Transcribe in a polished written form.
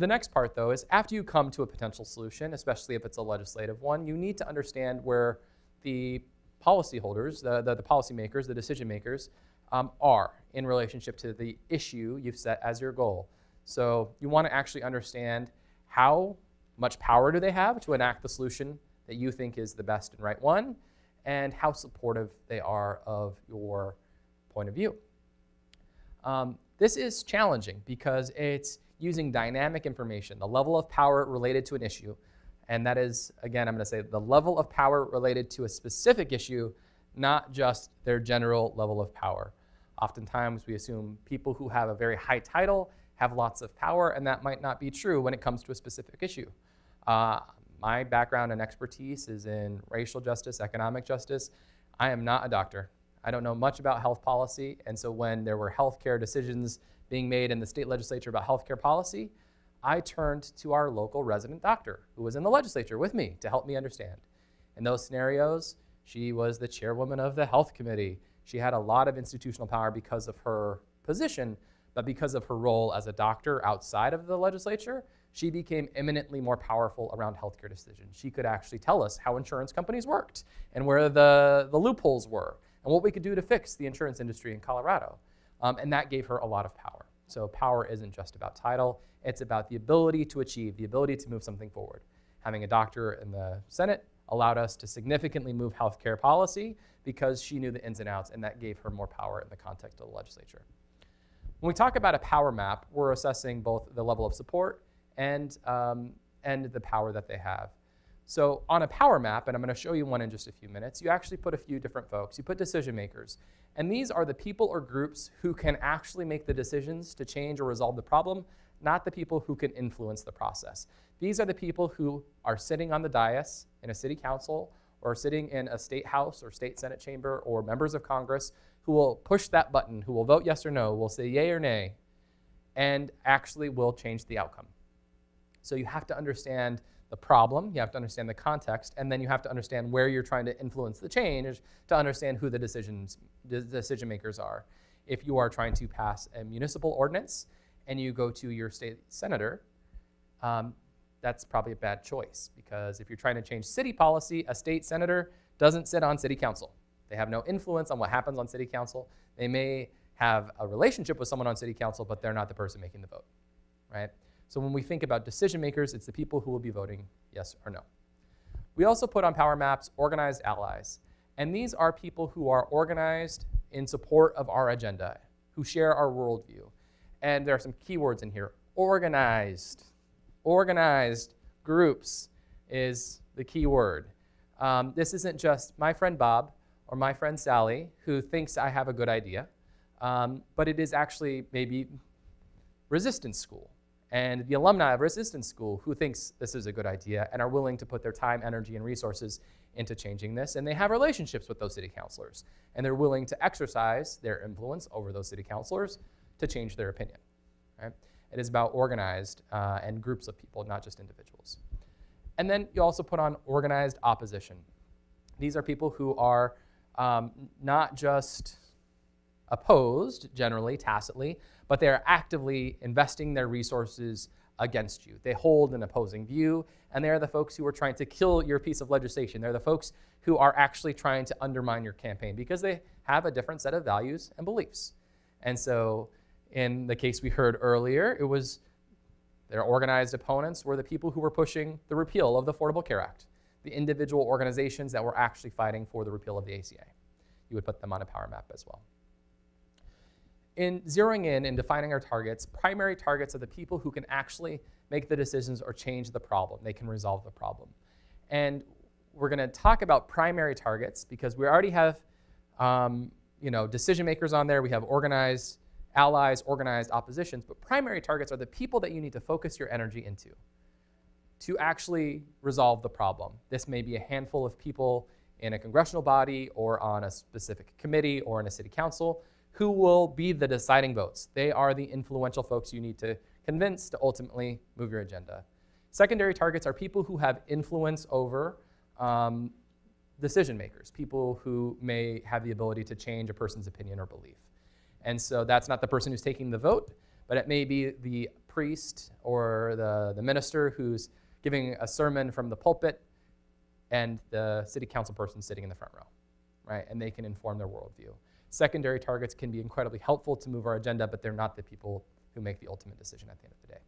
The next part, though, is after you come to a potential solution, especially if it's a legislative one, you need to understand where the policyholders, the policymakers, the decision makers, are in relationship to the issue you've set as your goal. So you want to actually understand how much power do they have to enact the solution that you think is the best and right one, and how supportive they are of your point of view. This is challenging because it's using dynamic information, the level of power related to an issue, and that is, again, I'm going to say the level of power related to a specific issue, not just their general level of power. Oftentimes we assume people who have a very high title have lots of power, and that might not be true when it comes to a specific issue. My background and expertise is in racial justice, economic justice. I am not a doctor. I don't know much about health policy, and so when there were healthcare decisions being made in the state legislature about healthcare policy, I turned to our local resident doctor who was in the legislature with me to help me understand. In those scenarios, she was the chairwoman of the health committee. She had a lot of institutional power because of her position, but because of her role as a doctor outside of the legislature, she became eminently more powerful around healthcare decisions. She could actually tell us how insurance companies worked and where the loopholes were and what we could do to fix the insurance industry in Colorado. And that gave her a lot of power. So power isn't just about title, it's about the ability to achieve, the ability to move something forward. Having a doctor in the Senate allowed us to significantly move healthcare policy because she knew the ins and outs, and that gave her more power in the context of the legislature. When we talk about a power map, we're assessing both the level of support and the power that they have. So on a power map, and I'm going to show you one in just a few minutes, you actually put a few different folks. You put decision makers. And these are the people or groups who can actually make the decisions to change or resolve the problem, not the people who can influence the process. These are the people who are sitting on the dais in a city council or sitting in a state house or state senate chamber or members of Congress who will push that button, who will vote yes or no, will say yay or nay, and actually will change the outcome. So you have to understand the problem, you have to understand the context, and then you have to understand where you're trying to influence the change to understand who the decision makers are. If you are trying to pass a municipal ordinance and you go to your state senator, that's probably a bad choice, because if you're trying to change city policy, a state senator doesn't sit on city council. They have no influence on what happens on city council. They may have a relationship with someone on city council, but they're not the person making the vote, right? So when we think about decision makers, it's the people who will be voting yes or no. We also put on power maps organized allies. And these are people who are organized in support of our agenda, who share our worldview. And there are some keywords in here. Organized. Organized groups is the key word. This isn't just my friend Bob or my friend Sally who thinks I have a good idea, but it is actually maybe Resistance School and the alumni of Resistance School who thinks this is a good idea and are willing to put their time, energy, and resources into changing this. And they have relationships with those city councilors, and they're willing to exercise their influence over those city councilors to change their opinion. Right? It is about organized and groups of people, not just individuals. And then you also put on organized opposition. These are people who are not just opposed, generally, tacitly, but they are actively investing their resources against you. They hold an opposing view, and they are the folks who are trying to kill your piece of legislation. They're the folks who are actually trying to undermine your campaign because they have a different set of values and beliefs. And so in the case we heard earlier, it was their organized opponents were the people who were pushing the repeal of the Affordable Care Act, the individual organizations that were actually fighting for the repeal of the ACA. You would put them on a power map as well. In zeroing in and defining our targets, primary targets are the people who can actually make the decisions or change the problem. They can resolve the problem. And we're going to talk about primary targets because we already have decision makers on there. We have organized allies, organized oppositions. But primary targets are the people that you need to focus your energy into to actually resolve the problem. This may be a handful of people in a congressional body or on a specific committee or in a city council who will be the deciding votes. They are the influential folks you need to convince to ultimately move your agenda. Secondary targets are people who have influence over decision makers, people who may have the ability to change a person's opinion or belief. And so that's not the person who's taking the vote, but it may be the priest or the minister who's giving a sermon from the pulpit and the city council person sitting in the front row, right? And they can inform their worldview. Secondary targets can be incredibly helpful to move our agenda, but they're not the people who make the ultimate decision at the end of the day.